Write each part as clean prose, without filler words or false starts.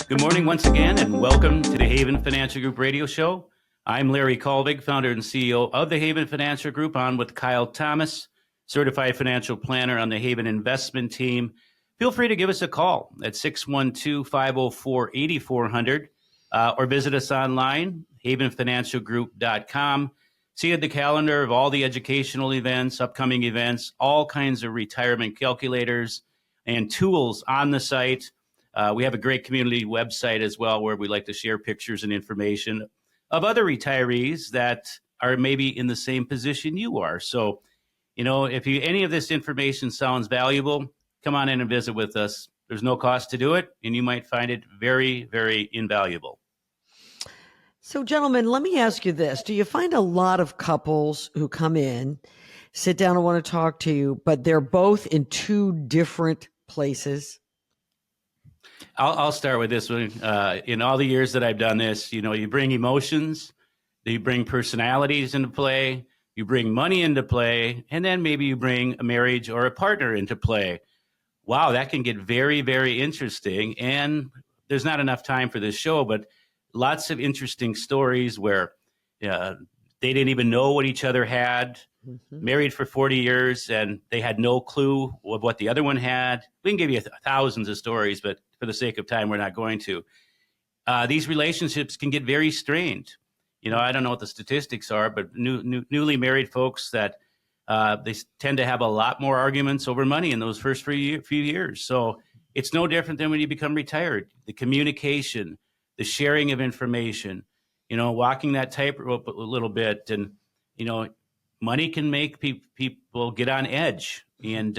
Good morning once again, and welcome to the Haven Financial Group radio show. I'm Larry Kolvig, founder and CEO of the Haven Financial Group, on with Kyle Thomas, certified financial planner on the Haven investment team. Feel free to give us a call at 612-504-8400 or visit us online, havenfinancialgroup.com. See the calendar of all the educational events, upcoming events, all kinds of retirement calculators and tools on the site. We have a great community website as well where we like to share pictures and information of other retirees that are maybe in the same position you are. So, if any of this information sounds valuable, come on in and visit with us. There's no cost to do it, and you might find it very, very invaluable. So, gentlemen, let me ask you this. Do you find a lot of couples who come in, sit down and want to talk to you, but they're both in two different places? I'll start with this one. In all the years that I've done this, you bring emotions, you bring personalities into play, you bring money into play, and then maybe you bring a marriage or a partner into play. Wow, that can get very, very interesting. And there's not enough time for this show, but lots of interesting stories where they didn't even know what each other had, married for 40 years, and they had no clue of what the other one had. We can give you thousands of stories, but for the sake of time, we're not going to. These relationships can get very strained. I don't know what the statistics are, but newly married folks that they tend to have a lot more arguments over money in those first few years. So it's no different than when you become retired. The communication, the sharing of information, walking that tightrope a little bit. And, money can make people get on edge. And,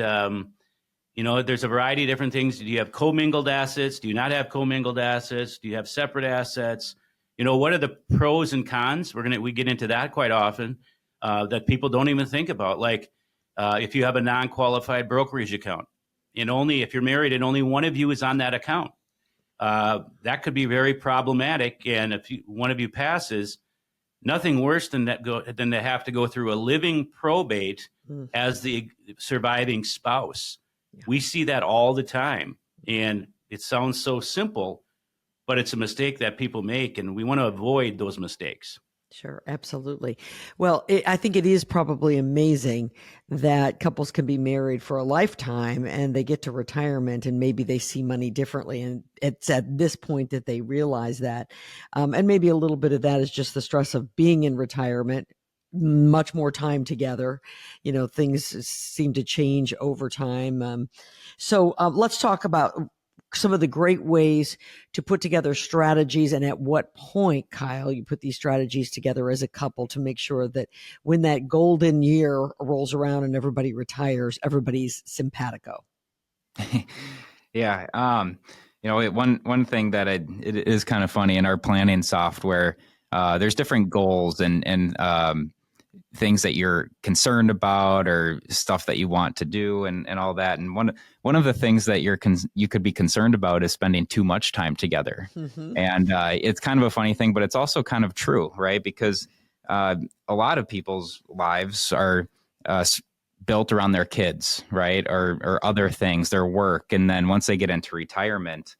there's a variety of different things. Do you have commingled assets? Do you not have commingled assets? Do you have separate assets? What are the pros and cons? We get into that quite often that people don't even think about. Like if you have a non-qualified brokerage account, and only if you're married and only one of you is on that account, that could be very problematic. And if one of you passes, nothing worse than than to have to go through a living probate as the surviving spouse. Yeah. We see that all the time, and it sounds so simple, but it's a mistake that people make, and we want to avoid those mistakes. Sure, absolutely. Well, I think it is probably amazing that couples can be married for a lifetime and they get to retirement and maybe they see money differently. And it's at this point that they realize that. And maybe a little bit of that is just the stress of being in retirement, much more time together. Things seem to change over time. So let's talk about some of the great ways to put together strategies, and at what point, Kyle, you put these strategies together as a couple to make sure that when that golden year rolls around and everybody retires, everybody's simpatico. Yeah. One thing that it is kind of funny in our planning software, there's different goals and things that you're concerned about or stuff that you want to do and all that. And one of the things that you could be concerned about is spending too much time together. Mm-hmm. And it's kind of a funny thing, but it's also kind of true, right? Because a lot of people's lives are built around their kids, right? Or other things, their work. And then once they get into retirement,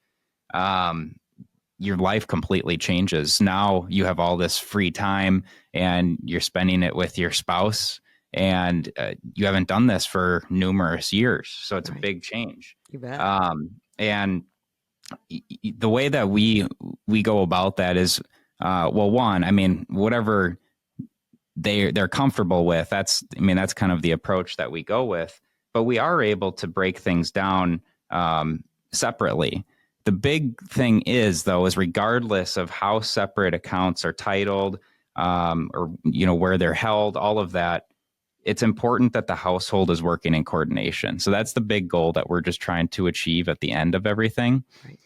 your life completely changes. Now you have all this free time and you're spending it with your spouse, and you haven't done this for numerous years. So it's right. A big change. You bet. And the way that we go about that is, whatever they're comfortable with, that's kind of the approach that we go with, but we are able to break things down separately. The big thing is regardless of how separate accounts are titled, or where they're held, all of that, it's important that the household is working in coordination. So that's the big goal that we're just trying to achieve at the end of everything. Right.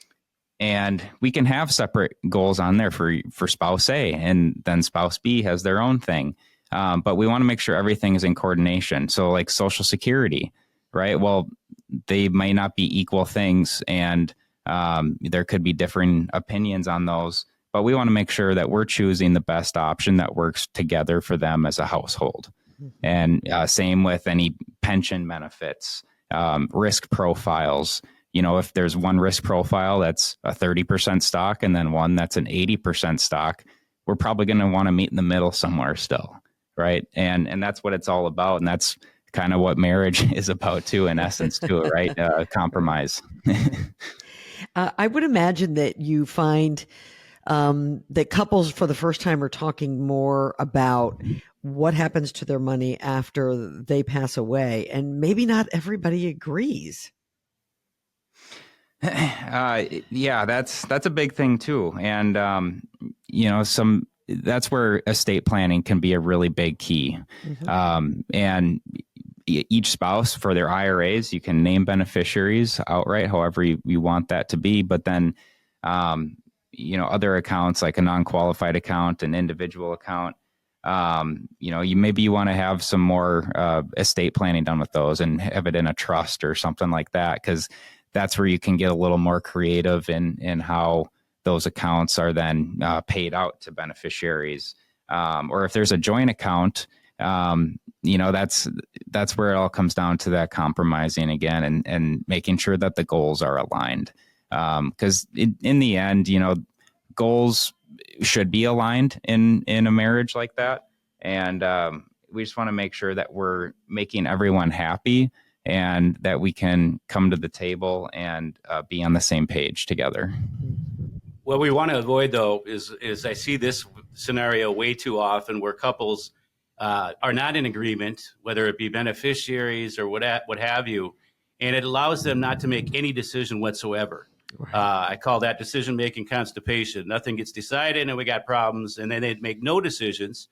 And we can have separate goals on there for spouse A, and then spouse B has their own thing. But we want to make sure everything is in coordination. So like Social Security, right? Well, they may not be equal things, and there could be different opinions on those, but we want to make sure that we're choosing the best option that works together for them as a household. Mm-hmm. And same with any pension benefits, risk profiles, if there's one risk profile that's a 30% stock and then one that's an 80% stock, we're probably going to want to meet in the middle somewhere still, right? And that's what it's all about, and that's kind of what marriage is about too, in essence, too, right? Compromise. I would imagine that you find that couples for the first time are talking more about what happens to their money after they pass away, and maybe not everybody agrees. Yeah, that's a big thing too, and that's where estate planning can be a really big key. And each spouse, for their IRAs, you can name beneficiaries outright, however you want that to be. But then, other accounts like a non-qualified account, an individual account, you want to have some more estate planning done with those and have it in a trust or something like that, because that's where you can get a little more creative in how those accounts are then paid out to beneficiaries. Or if there's a joint account, that's where it all comes down to that compromising again and making sure that the goals are aligned. Because in the end, goals should be aligned in a marriage like that. And we just want to make sure that we're making everyone happy and that we can come to the table and be on the same page together. What we want to avoid, though, is I see this scenario way too often where couples are not in agreement, whether it be beneficiaries or what have you, and it allows them not to make any decision whatsoever. Right. I call that decision-making constipation. Nothing gets decided and we got problems, and then they make no decisions.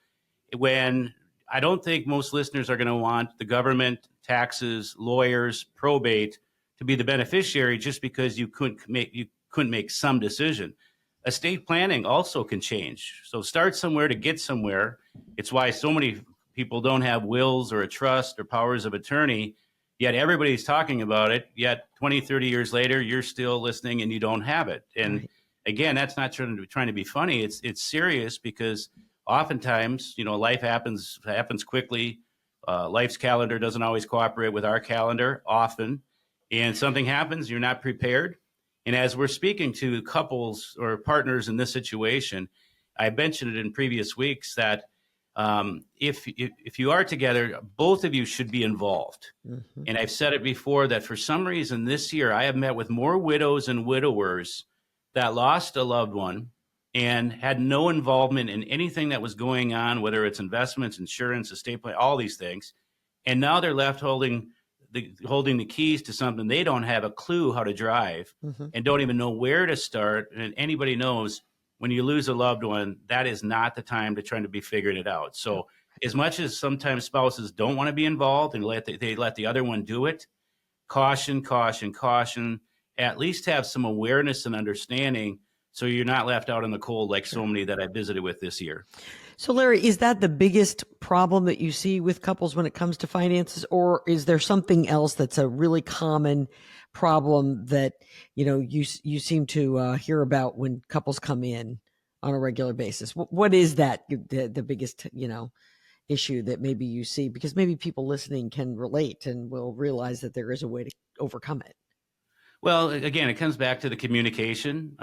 When I don't think most listeners are going to want the government, taxes, lawyers, probate to be the beneficiary just because you couldn't make some decision. Estate planning also can change. So start somewhere to get somewhere. It's why so many people don't have wills or a trust or powers of attorney, yet everybody's talking about it. Yet 20, 30 years later, you're still listening and you don't have it. And right. Again, that's not trying to be funny. It's serious because oftentimes, life happens quickly. Life's calendar doesn't always cooperate with our calendar often. And something happens, you're not prepared. And as we're speaking to couples or partners in this situation, I mentioned it in previous weeks that if you are together, both of you should be involved. Mm-hmm. And I've said it before that for some reason this year, I have met with more widows and widowers that lost a loved one and had no involvement in anything that was going on, whether it's investments, insurance, estate plan, all these things. And now they're left holding the keys to something they don't have a clue how to drive, mm-hmm. and don't even know where to start. And anybody knows when you lose a loved one, that is not the time to try to be figuring it out. So as much as sometimes spouses don't want to be involved and they let the other one do it, caution, caution, caution. At least have some awareness and understanding so you're not left out in the cold like so many that I visited with this year. So Larry, is that the biggest problem that you see with couples when it comes to finances, or is there something else that's a really common problem that, you seem to hear about when couples come in on a regular basis? What is that, the biggest, issue that maybe you see? Because maybe people listening can relate and will realize that there is a way to overcome it. Well, again, it comes back to the communication.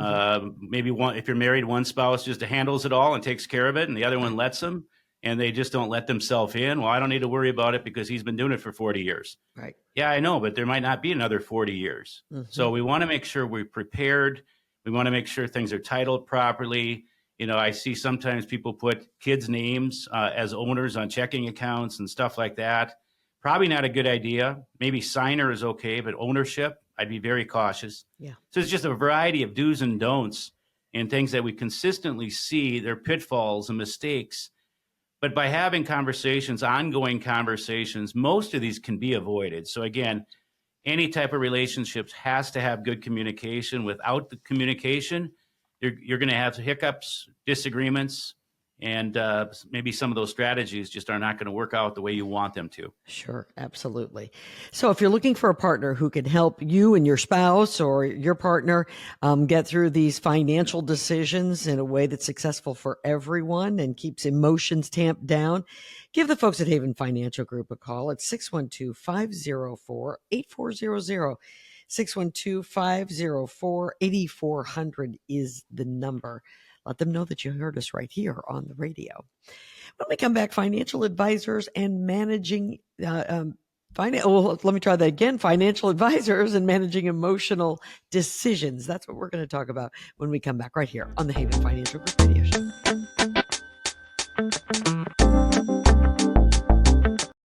Maybe if you're married, one spouse just handles it all and takes care of it, and the other one lets them, and they just don't let themselves in. Well, I don't need to worry about it because he's been doing it for 40 years. Right. Yeah, I know, but there might not be another 40 years. Mm-hmm. So we want to make sure we're prepared. We want to make sure things are titled properly. I see sometimes people put kids' names as owners on checking accounts and stuff like that. Probably not a good idea. Maybe signer is okay, but ownership, I'd be very cautious. Yeah. So it's just a variety of do's and don'ts and things that we consistently see. They're pitfalls and mistakes. But by having conversations, ongoing conversations, most of these can be avoided. So again, any type of relationships has to have good communication. Without the communication, you're going to have hiccups, disagreements, and maybe some of those strategies just are not going to work out the way you want them to. Sure, absolutely. So if you're looking for a partner who can help you and your spouse or your partner get through these financial decisions in a way that's successful for everyone and keeps emotions tamped down, give the folks at Haven Financial Group a call at 612-504-8400. 612-504-8400 is the number. Let them know that you heard us right here on the radio. When we come back, financial advisors and managing let me try that again. Financial advisors and managing emotional decisions. That's what we're going to talk about when we come back right here on the Haven Financial Group Radio Show.